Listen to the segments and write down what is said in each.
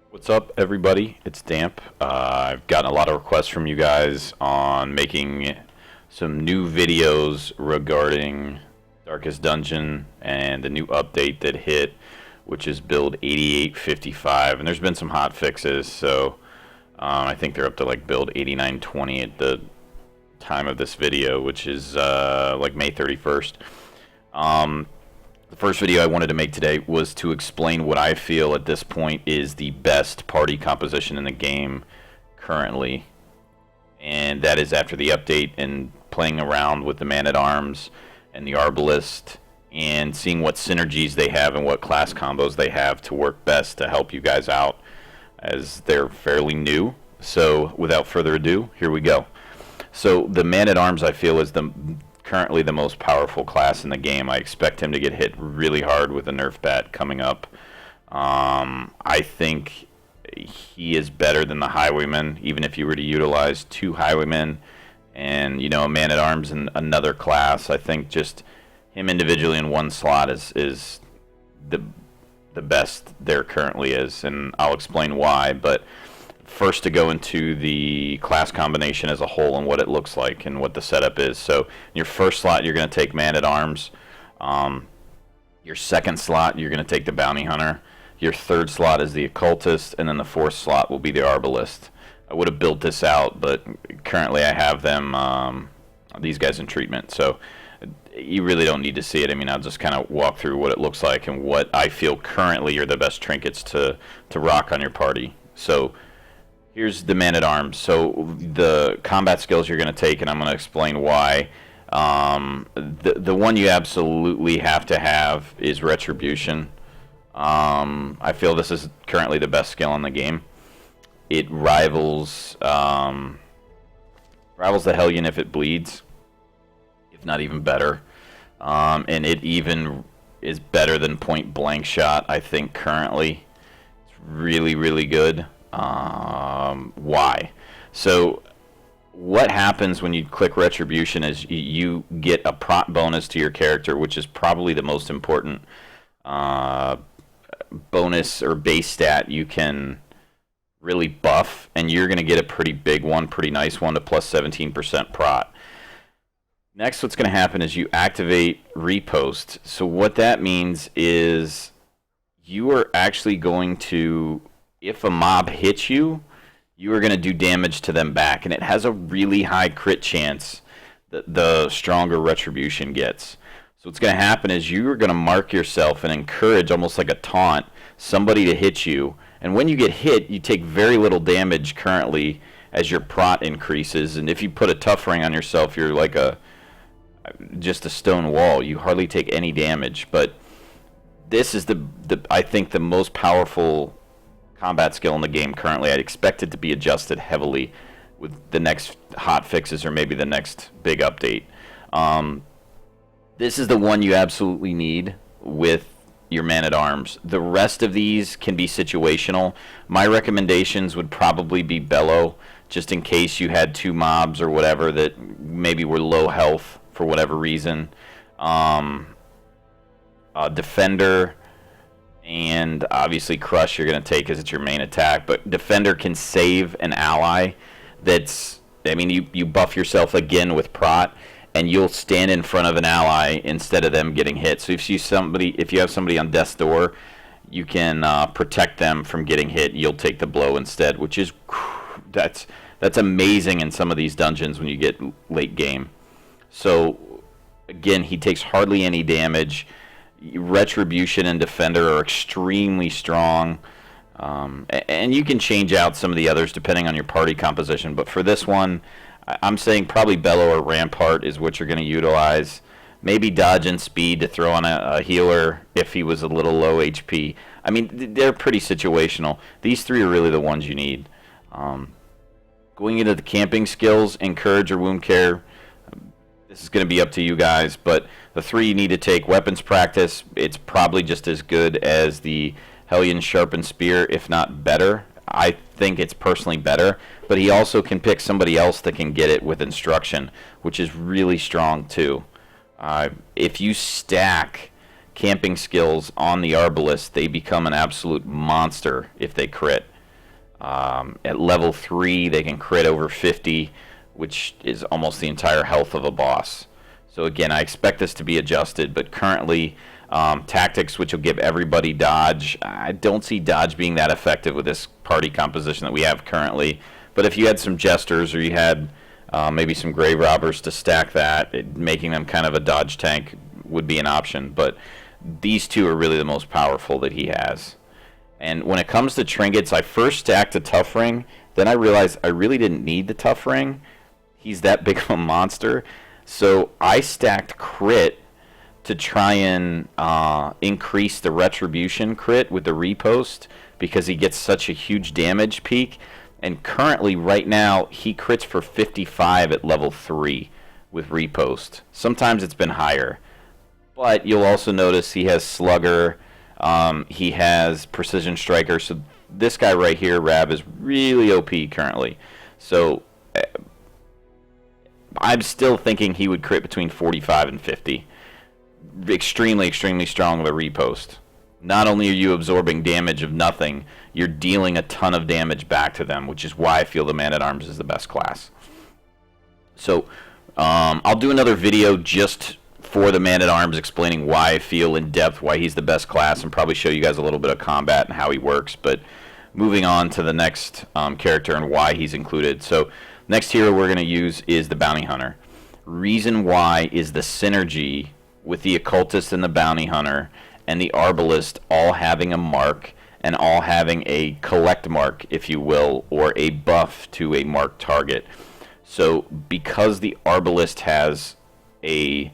What's up, everybody? It's Damp. I've gotten a lot of requests from you guys on making some new videos regarding Darkest Dungeon and the new update that hit, which is build 8855. And there's been some hot fixes, so I think they're up to like build 8920 at the time of this video, which is like May 31st. The first video I wanted to make today was to explain what I feel at this point is the best party composition in the game currently. And that is after the update and playing around with the Man-at-Arms and the Arbalist and seeing what synergies they have and what class combos they have to work best to help you guys out, as they're fairly new. So without further ado, here we go. So the Man-at-Arms, I feel, is currently the most powerful class in the game. I expect him to get hit really hard with a nerf bat coming up. I think he is better than the Highwayman, even if you were to utilize two Highwaymen and, you know, a Man-at-Arms in another class. I think just him individually in one slot is the best there currently is, and I'll explain why. But first, to go into the class combination as a whole and what it looks like and what the setup is. So in your first slot, you're going to take Man-at-Arms. Your second slot, you're going to take the Bounty Hunter. Your third slot is the Occultist, and then the fourth slot will be the Arbalist. I would have built this out, but currently I have them, these guys in treatment. So you really don't need to see it. I mean, I'll just kind of walk through what it looks like and what I feel currently are the best trinkets to rock on your party. So here's the Man-at-Arms. So the combat skills you're going to take, and I'm going to explain why. The one you absolutely have to have is Retribution. I feel this is currently the best skill in the game. It rivals the Hellion if it bleeds, if not even better. And it even is better than Point Blank Shot, I think, currently. It's really, really good. Why? So what happens when you click Retribution is you get a prot bonus to your character, which is probably the most important bonus or base stat you can really buff, and you're going to get a pretty big one, pretty nice one, to plus 17% prot. Next, what's going to happen is you activate Repost. So what that means is you are actually going to, if a mob hits you, you are going to do damage to them back, and it has a really high crit chance that the stronger Retribution gets. So what's going to happen is you are going to mark yourself and encourage, almost like a taunt, somebody to hit you. And when you get hit, you take very little damage currently as your prot increases. And if you put a tough ring on yourself, you're like just a stone wall. You hardly take any damage. But this is I think the most powerful combat skill in the game currently. I'd expect it to be adjusted heavily with the next hot fixes or maybe the next big update. This is the one you absolutely need with your Man-at-Arms. The rest of these can be situational. My recommendations would probably be Bellow, just in case you had two mobs or whatever that maybe were low health for whatever reason. Defender, and obviously Crush you're going to take as it's your main attack. But Defender can save an ally that's, I mean, you buff yourself again with prot, and you'll stand in front of an ally instead of them getting hit. So if you have somebody on death's door, you can protect them from getting hit. You'll take the blow instead, which is that's amazing in some of these dungeons when you get late game. So again, he takes hardly any damage. Retribution and Defender are extremely strong. And you can change out some of the others depending on your party composition. But for this one, I'm saying probably Bellow or Rampart is what you're going to utilize. Maybe Dodge and Speed to throw on a healer if he was a little low HP. I mean, they're pretty situational. These three are really the ones you need. Going into the camping skills, Encourage or Wound Care, this is going to be up to you guys. But the three you need to take: Weapons Practice. It's probably just as good as the Hellion Sharpened Spear, if not better. I think it's personally better, but he also can pick somebody else that can get it with Instruction, which is really strong too. If you stack camping skills on the Arbalist, they become an absolute monster if they crit. At level 3, they can crit over 50, which is almost the entire health of a boss. So again, I expect this to be adjusted, but currently tactics, which will give everybody dodge. I don't see dodge being that effective with this party composition that we have currently. But if you had some jesters or you had maybe some grave robbers to stack that, making them kind of a dodge tank would be an option. But these two are really the most powerful that he has. And when it comes to trinkets, I first stacked a tough ring. Then I realized I really didn't need the tough ring. He's that big of a monster. So I stacked crit to try and increase the retribution crit with the repost because he gets such a huge damage peak. And currently, right now, he crits for 55 at level 3 with repost. Sometimes it's been higher. But you'll also notice he has Slugger, he has Precision Striker. So this guy right here, Rab, is really OP currently. So I'm still thinking he would crit between 45 and 50. Extremely, extremely strong with a repost. Not only are you absorbing damage of nothing, you're dealing a ton of damage back to them, which is why I feel the Man-at-Arms is the best class. So I'll do another video just for the Man-at-Arms explaining why I feel in depth why he's the best class, and probably show you guys a little bit of combat and how he works. But moving on to the next character and why he's included. So next hero we're going to use is the Bounty Hunter. Reason why is the synergy with the Occultist and the Bounty Hunter and the Arbalist all having a mark and all having a collect mark, if you will, or a buff to a marked target. So because the Arbalist has a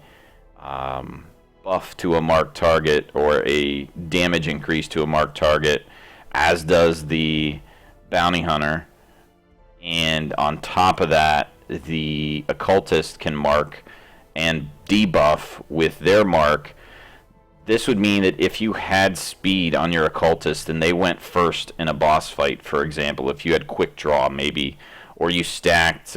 buff to a marked target or a damage increase to a marked target, as does the Bounty Hunter, and on top of that, the Occultist can mark and debuff with their mark. This would mean that if you had speed on your Occultist and they went first in a boss fight, for example, if you had quick draw maybe, or you stacked,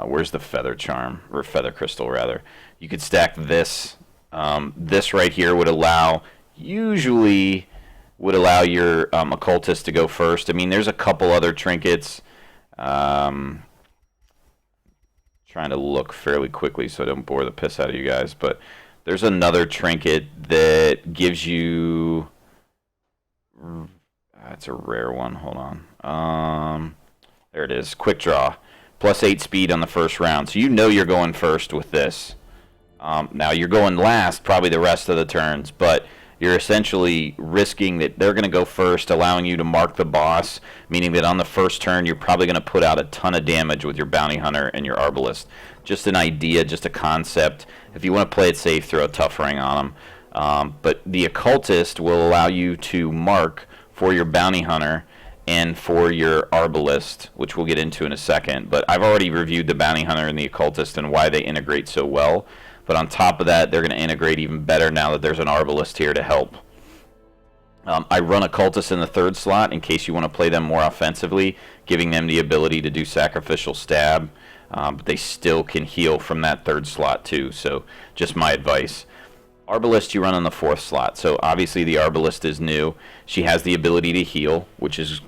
where's the Feather Charm, or Feather Crystal rather, you could stack this. This right here would allow, usually would allow your Occultist to go first. I mean, there's a couple other trinkets. Trying to look fairly quickly so I don't bore the piss out of you guys, but there's another trinket that gives you, that's a rare one, hold on, there it is, quick draw, plus 8 speed on the first round, so you know you're going first with this. Now you're going last probably the rest of the turns, but you're essentially risking that they're going to go first, allowing you to mark the boss, meaning that on the first turn you're probably going to put out a ton of damage with your Bounty Hunter and your Arbalist. Just an idea, just a concept. If you want to play it safe, throw a tough ring on them. But the Occultist will allow you to mark for your Bounty Hunter and for your Arbalist, which we'll get into in a second. But I've already reviewed the Bounty Hunter and the Occultist and why they integrate so well. But on top of that, they're going to integrate even better now that there's an Arbalist here to help. I run Occultists in the 3rd slot in case you want to play them more offensively, giving them the ability to do Sacrificial Stab. But they still can heal from that 3rd slot too, so just my advice. Arbalist you run on the 4th slot. So obviously the Arbalist is new. She has the ability to heal, which is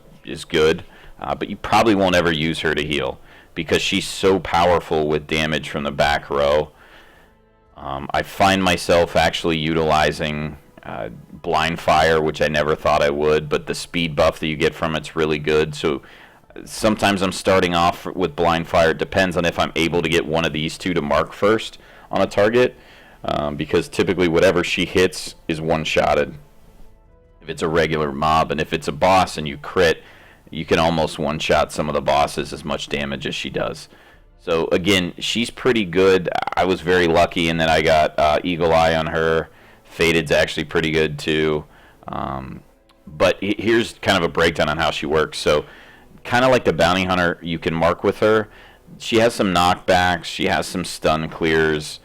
good. But you probably won't ever use her to heal because she's so powerful with damage from the back row. I find myself actually utilizing Blind Fire, which I never thought I would, but the speed buff that you get from it's really good. So sometimes I'm starting off with Blind Fire. It depends on if I'm able to get one of these two to mark first on a target, because typically whatever she hits is one-shotted if it's a regular mob, and if it's a boss and you crit, you can almost one-shot some of the bosses as much damage as she does. So again, she's pretty good. I was very lucky in that I got Eagle Eye on her. Fated's actually pretty good too. But here's kind of a breakdown on how she works. So kind of like the Bounty Hunter, you can mark with her. She has some knockbacks. She has some stun clears.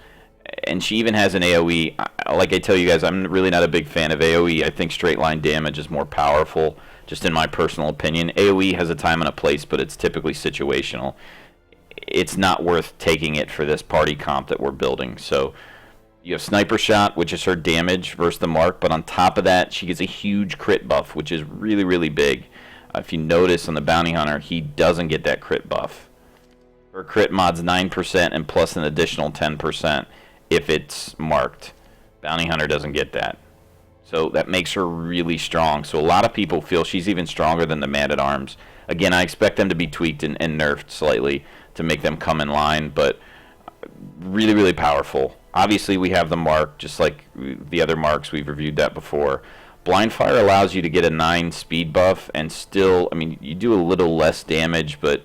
And she even has an AoE. Like I tell you guys, I'm really not a big fan of AoE. I think straight line damage is more powerful, just in my personal opinion. AoE has a time and a place, but it's typically situational. It's not worth taking it for this party comp that we're building. So You have Sniper Shot, which is her damage versus the mark, but on top of that, she gets a huge crit buff, which is really, really big. If you notice on the Bounty Hunter, he doesn't get that crit buff. Her crit mod's 9% and plus an additional 10% if it's marked. Bounty Hunter doesn't get that. So that makes her really strong. So a lot of people feel she's even stronger than the Man-at-Arms. Again, I expect them to be tweaked and nerfed slightly to make them come in line, but really, really powerful. Obviously, we have the mark, just like the other marks. We've reviewed that before. Blind Fire allows you to get a 9 speed buff, and still, I mean, you do a little less damage, but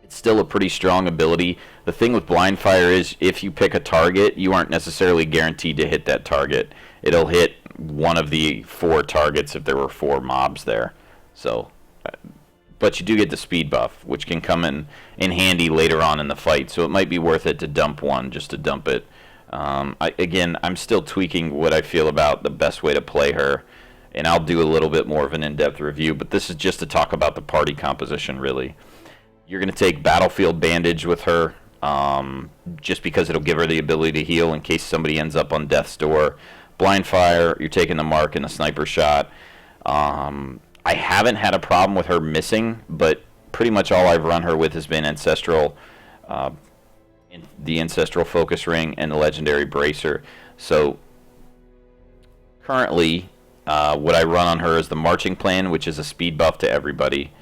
it's still a pretty strong ability. The thing with Blind Fire is if you pick a target, you aren't necessarily guaranteed to hit that target. It'll hit one of the 4 targets if there were 4 mobs there. So, but you do get the speed buff, which can come in handy later on in the fight. So it might be worth it to dump one, just to dump it. Again, I'm still tweaking what I feel about the best way to play her, and I'll do a little bit more of an in-depth review, but this is just to talk about the party composition, really. You're going to take Battlefield Bandage with her, just because it'll give her the ability to heal in case somebody ends up on death's door. Blind Fire, you're taking the mark and the Sniper Shot. I haven't had a problem with her missing, but pretty much all I've run her with has been Ancestral, the Ancestral Focus Ring, and the Legendary Bracer. So currently, what I run on her is the Marching Plan, which is a speed buff to everybody.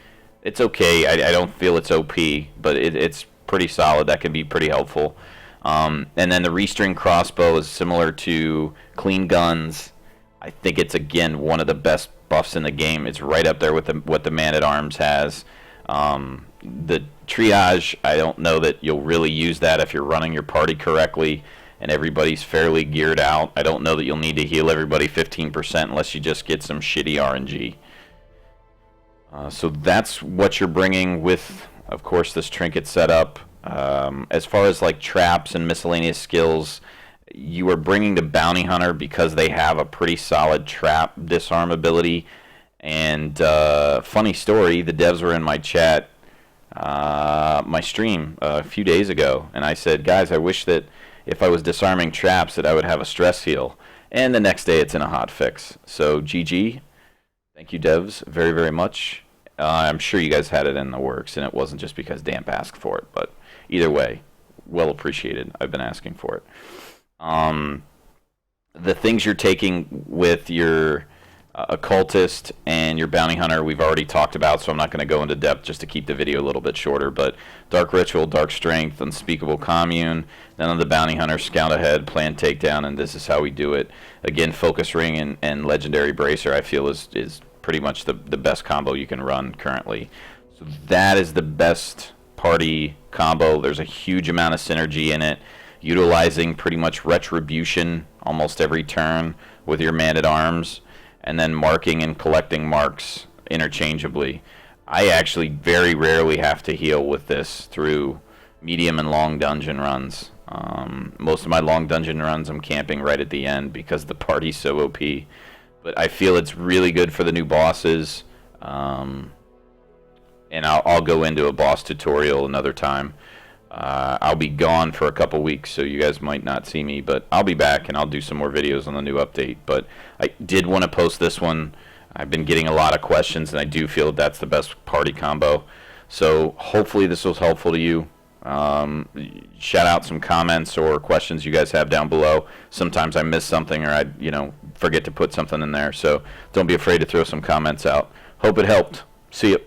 It's okay. I don't feel it's OP, but it's pretty solid. That can be pretty helpful. And then the Restring Crossbow is similar to Clean Guns. I think it's, again, one of the best buffs in the game. It's right up there with what the Man-at-Arms has. The Triage, I don't know that you'll really use that if you're running your party correctly and everybody's fairly geared out. I don't know that you'll need to heal everybody 15% unless you just get some shitty RNG. So that's what you're bringing with, of course, this trinket setup. As far as like traps and miscellaneous skills, you are bringing the Bounty Hunter because they have a pretty solid trap disarm ability. And funny story, the devs were in my chat, my stream a few days ago, and I said, guys, I wish that if I was disarming traps that I would have a stress heal. And the next day it's in a hot fix. So GG. Thank you, devs, very, very much. I'm sure you guys had it in the works, and it wasn't just because Damp asked for it. But either way, well appreciated. I've been asking for it. The things you're taking with your Occultist and your Bounty Hunter we've already talked about, so I'm not going to go into depth just to keep the video a little bit shorter. But Dark Ritual, Dark Strength, Unspeakable Commune. Then on the Bounty Hunter, Scout Ahead, Plan Takedown, and this is how we do it. Again, Focus Ring and Legendary Bracer I feel is pretty much the best combo you can run currently. So that is the best party combo. There's a huge amount of synergy in it, utilizing pretty much Retribution almost every turn with your Man-at-Arms, and then marking and collecting marks interchangeably. I actually very rarely have to heal with this through medium and long dungeon runs. Most of my long dungeon runs I'm camping right at the end because the party's so OP. But I feel it's really good for the new bosses. And I'll go into a boss tutorial another time. I'll be gone for a couple weeks, so you guys might not see me, but I'll be back and I'll do some more videos on the new update. But I did want to post this one. I've been getting a lot of questions, and I do feel that's the best party combo. So hopefully this was helpful to you. Shout out some comments or questions you guys have down below. Sometimes I miss something or I forget to put something in there, so don't be afraid to throw some comments out. Hope it helped. See you.